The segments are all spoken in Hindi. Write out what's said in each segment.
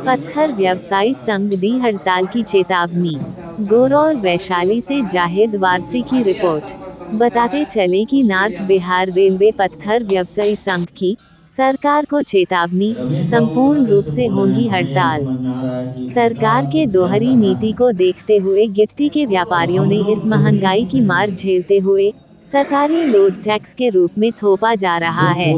पत्थर व्यवसायी संघ दी हड़ताल की चेतावनी। गोरौल वैशाली से जाहिद वारसी की रिपोर्ट। बताते चले कि नॉर्थ बिहार रेलवे पत्थर व्यवसायी संघ की सरकार को चेतावनी, संपूर्ण रूप से होगी हड़ताल। सरकार के दोहरी नीति को देखते हुए गिट्टी के व्यापारियों ने इस महंगाई की मार झेलते हुए सरकारी लोड टैक्स के रूप में थोपा जा रहा है।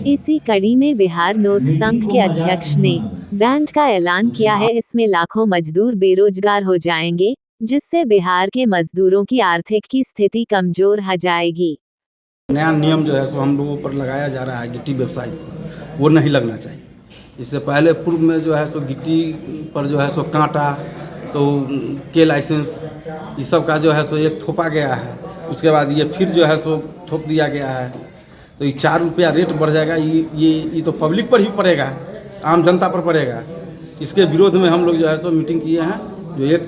इसी कड़ी में बिहार नोट संघ के अध्यक्ष ने बैंड का ऐलान किया है। इसमें लाखों मजदूर बेरोजगार हो जाएंगे, जिससे बिहार के मजदूरों की आर्थिक की स्थिति कमजोर हो जाएगी। नया नियम जो है सो हम लोगों पर लगाया जा रहा है गिट्टी व्यवसाय, वो नहीं लगना चाहिए। इससे पहले पूर्व में जो है सो गिट्टी पर जो है सो कांटा तो के लाइसेंस ये सब का जो है सो एक थोपा गया है। उसके बाद ये फिर जो है सो थोप दिया गया है, तो ये 4 रुपया रेट बढ़ जाएगा। ये तो पब्लिक पर ही पड़ेगा, आम जनता पर पड़ेगा। इसके विरोध में हम लोग जो है सो मीटिंग किए हैं, जो 1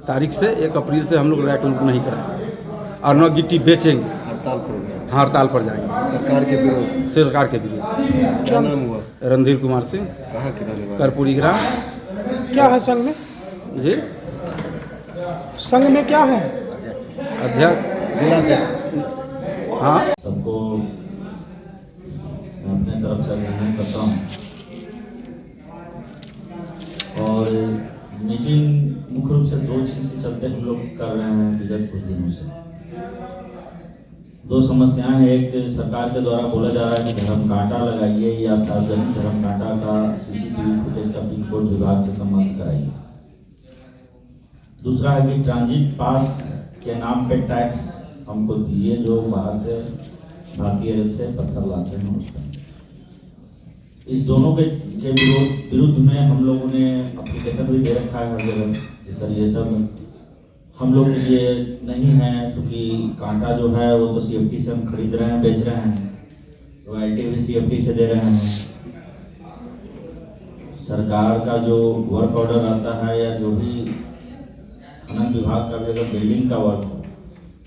तारीख से 1 अप्रैल से हम लोग रैक रूप नहीं कराएंगे और न गिट्टी बेचेंगे। हड़ताल पर जाएंगे सरकार के विरोध। क्या नाम हुआ? रणधीर कुमार सिंह, कहाँ के रहने वाले? कर्पूरी ग्राम। क्या है संघ में? जी, संघ में क्या है? अध्यक्ष। हाँ, सबको मैं अपने तरफ से अभिनंदन करता हूँ। और मीटिंग मुख्य रूप से 2 चीज़ के चलते हम लोग कर रहे हैं विगत कुछ दिनों से। 2 समस्याएं हैं। एक, सरकार के द्वारा बोला जा रहा है कि धर्म कांटा लगाइए या सार्वजनिक धर्म कांटा का CCTV फुटेज का पिन कोड विभाग से संबंध कराइए। दूसरा है कि ट्रांजिट पास के नाम पे टैक्स हमको दीजिए, जो बाहर से भारतीय रेल से पत्थर लाते हैं उसका। इस दोनों के विरुद्ध में हम लोगों ने एप्लीकेशन भी दे रखा है हर जगह कि सर ये सब हम लोग के लिए नहीं है, क्योंकि कांटा जो है वो तो CFT से हम खरीद रहे हैं, बेच रहे हैं, रॉयल्टी भी CFT से दे रहे हैं। सरकार का जो वर्क ऑर्डर आता है या जो भी खनन विभाग का भी अगर बिल्डिंग का वर्क हो,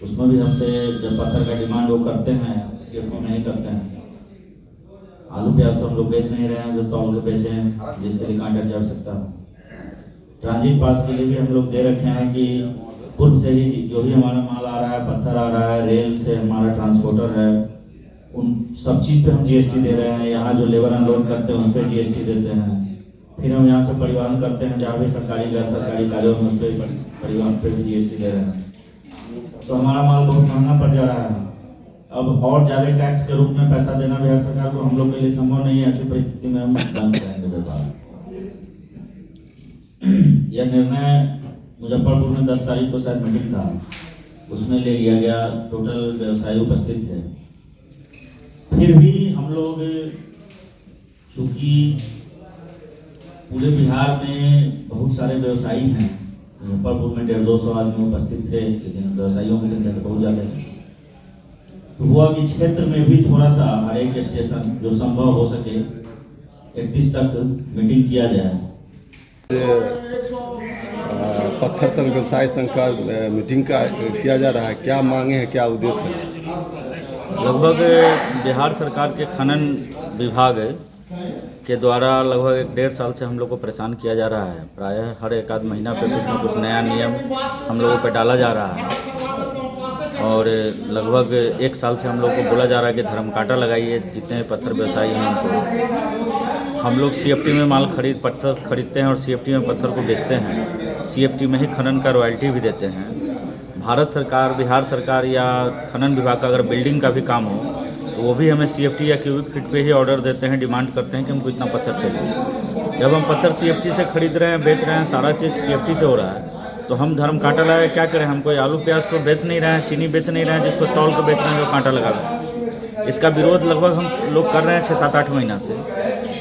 उसमें भी हमसे जब पत्थर का डिमांड वो करते हैं, CFT नहीं करते हैं। आलू प्याज तो हम लोग बेच नहीं रहे हैं जो तौल के बेचे हैं, जिसके लिए कांटा की आवश्यकता हो। ट्रांजिट पास के लिए भी हम लोग दे रखे हैं कि पूर्व से ही जो भी हमारा माल आ रहा है, पत्थर आ रहा है, रेल से हमारा ट्रांसपोर्टर है, उन सब चीज़ पे हम GST दे रहे हैं। यहाँ जो लेबर अनलोड करते हैं उस पर GST देते हैं। फिर हम यहाँ से परिवहन करते हैं, जहाँ भी सरकारी गैर सरकारी कार्यों में उस पर परिवहन पे भी GST दे रहे हैं। तो हमारा माल बहुत महंगा पड़ जा रहा है। अब और ज़्यादा टैक्स के रूप में पैसा देना बिहार सरकार को हम लोग के लिए संभव नहीं है। ऐसी परिस्थिति में हम बंद करेंगे व्यापार। यह निर्णय मुजफ्फरपुर में 10 तारीख को शायद मीटिंग था, उसमें ले लिया गया। टोटल व्यवसायी उपस्थित थे। फिर भी हम लोग, चूँकि पूरे बिहार में बहुत सारे व्यवसायी हैं, मुजफ्फरपुर में 150-200 आदमी उपस्थित थे, लेकिन व्यवसायियों की संख्या तो बहुत ज़्यादा है। तो हुआ कि क्षेत्र में भी थोड़ा सा हर एक स्टेशन जो संभव हो सके 31 तक मीटिंग किया जाए। पत्थर संघ व्यवसाय संघ का मीटिंग का किया जा रहा है, क्या मांगे हैं, क्या उद्देश्य है? लगभग बिहार सरकार के खनन विभाग के द्वारा लगभग 1.5 साल से हम लोग को परेशान किया जा रहा है। प्रायः हर 1 आध महीना पे कुछ न कुछ नया नियम हम लोगों पे डाला जा रहा है। और लगभग 1 साल से हम लोग को बोला जा रहा है कि धर्म कांटा लगाइए, जितने पत्थर व्यवसायी हैं उनको। हम लोग CFT में माल पत्थर खरीदते हैं और CFT में पत्थर को बेचते हैं। CFT में ही खनन का रॉयल्टी भी देते हैं। भारत सरकार, बिहार सरकार या खनन विभाग का अगर बिल्डिंग का भी काम हो तो वो भी हमें CFT या क्यूबिक फीट पे ही ऑर्डर देते हैं, डिमांड करते हैं कि हमको इतना पत्थर चाहिए। जब हम पत्थर CFT से खरीद रहे हैं, बेच रहे हैं, सारा चीज़ CFT से हो रहा है, तो हम धर्म कांटा लगा क्या करें? हम कोई आलू प्याज तो बेच नहीं रहे हैं, चीनी बेच नहीं रहे हैं, जिसको तौल के बेच रहे हैं जो कांटा लगा रहे हैं। इसका विरोध लगभग हम लोग कर रहे हैं 6-7-8 महीना से।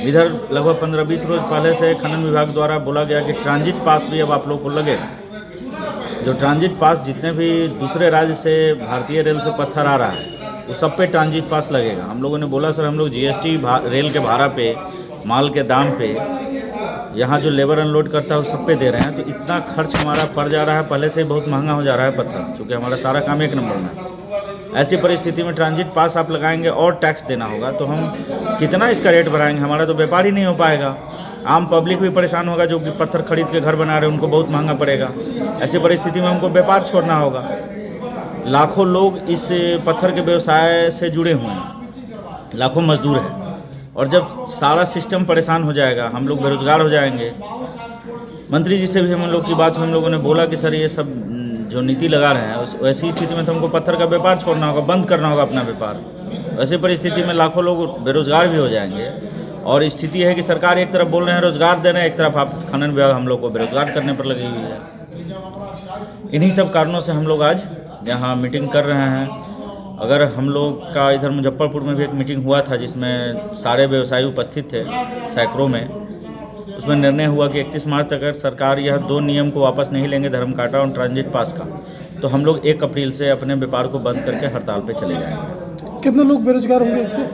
इधर लगभग 15-20 रोज पहले से खनन विभाग द्वारा बोला गया कि ट्रांजिट पास भी अब आप लोग को लगेगा। जो ट्रांजिट पास जितने भी दूसरे राज्य से भारतीय रेल से पत्थर आ रहा है वो सब पे ट्रांजिट पास लगेगा। हम लोगों ने बोला सर हम लोग GST रेल के भाड़ा पे, माल के दाम पे, यहाँ जो लेबर अनलोड करता है वो सब पे दे रहे हैं, तो इतना खर्च हमारा पड़ जा रहा है। पहले से ही बहुत महंगा हो जा रहा है पत्थर, क्योंकि हमारा सारा काम 1 नंबर में है। ऐसी परिस्थिति में ट्रांजिट पास आप लगाएंगे और टैक्स देना होगा, तो हम कितना इसका रेट बढ़ाएंगे? हमारा तो व्यापार ही नहीं हो पाएगा। आम पब्लिक भी परेशान होगा, जो कि पत्थर खरीद के घर बना रहे हैं उनको बहुत महंगा पड़ेगा। ऐसी परिस्थिति में हमको व्यापार छोड़ना होगा। लाखों लोग इस पत्थर के व्यवसाय से जुड़े हुए हैं, लाखों मजदूर हैं, और जब सारा सिस्टम परेशान हो जाएगा, हम लोग बेरोजगार हो जाएंगे। मंत्री जी से भी हम लोग की बात हुई, हम लोगों ने बोला कि सर ये सब जो नीति लगा रहे हैं वैसी स्थिति में तो हमको पत्थर का व्यापार छोड़ना होगा, बंद करना होगा अपना व्यापार। ऐसी परिस्थिति में लाखों लोग बेरोजगार भी हो जाएंगे। और स्थिति है कि सरकार एक तरफ बोल रहे हैं रोजगार दे रहे हैं, एक तरफ आप खनन विभाग हम लोग को बेरोजगार करने पर लगी हुई है। इन्हीं सब कारणों से हम लोग आज यहाँ मीटिंग कर रहे हैं। अगर हम लोग का इधर मुजफ्फरपुर में भी एक मीटिंग हुआ था जिसमें सारे व्यवसायी उपस्थित थे, सैकड़ों में, उसमें निर्णय हुआ कि 31 मार्च तक अगर सरकार यह 2 नियम को वापस नहीं लेंगे, धर्म काटा और ट्रांजिट पास का, तो हम लोग 1 अप्रैल से अपने व्यापार को बंद करके हड़ताल पे चले जाएंगे। कितने लोग बेरोजगार होंगे इससे?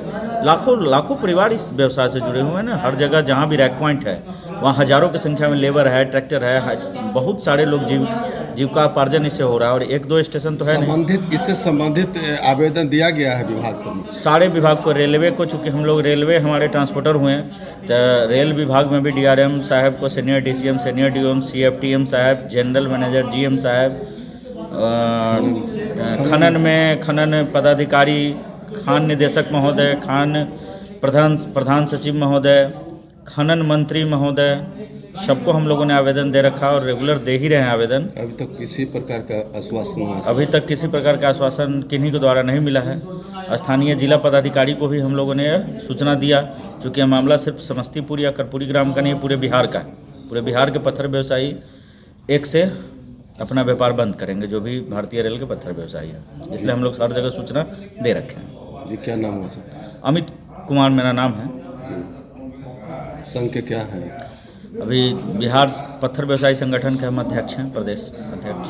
लाखों परिवार इस व्यवसाय से जुड़े हुए हैं ना। हर जगह जहाँ भी रैक पॉइंट है वहाँ हज़ारों की संख्या में लेबर है, ट्रैक्टर है, बहुत सारे लोग जीविकापार्जन इससे हो रहा है। और 1-2 स्टेशन तो है नहीं। इससे संबंधित आवेदन दिया गया है विभाग से? सारे विभाग को, रेलवे को, चूँकि हम लोग रेलवे हमारे ट्रांसपोर्टर हुए हैं, तो रेल विभाग में भी DRM साहब को, senior DCM, senior DOM, CFTM साहब, जनरल मैनेजर GM साहब, खनन पदाधिकारी, खान निदेशक महोदय, खान प्रधान सचिव महोदय, खनन मंत्री महोदय, सबको हम लोगों ने आवेदन दे रखा और रेगुलर दे ही रहे हैं आवेदन। अभी तक किसी प्रकार का आश्वासन? अभी तक किसी प्रकार का आश्वासन किन्हीं के द्वारा नहीं मिला है। स्थानीय जिला पदाधिकारी को भी हम लोगों ने सूचना दिया, क्योंकि यह मामला सिर्फ समस्तीपुर या कर्पूरी ग्राम का नहीं, पूरे बिहार का है। पूरे बिहार के पत्थर व्यवसायी 1 से अपना व्यापार बंद करेंगे, जो भी भारतीय रेल के पत्थर व्यवसायी है। इसलिए हम लोग हर जगह सूचना दे रखे हैं। जी, क्या नाम है सर? अमित कुमार मेरा नाम है। संघ के क्या है? अभी बिहार पत्थर व्यवसायी संगठन के हम अध्यक्ष हैं, प्रदेश अध्यक्ष।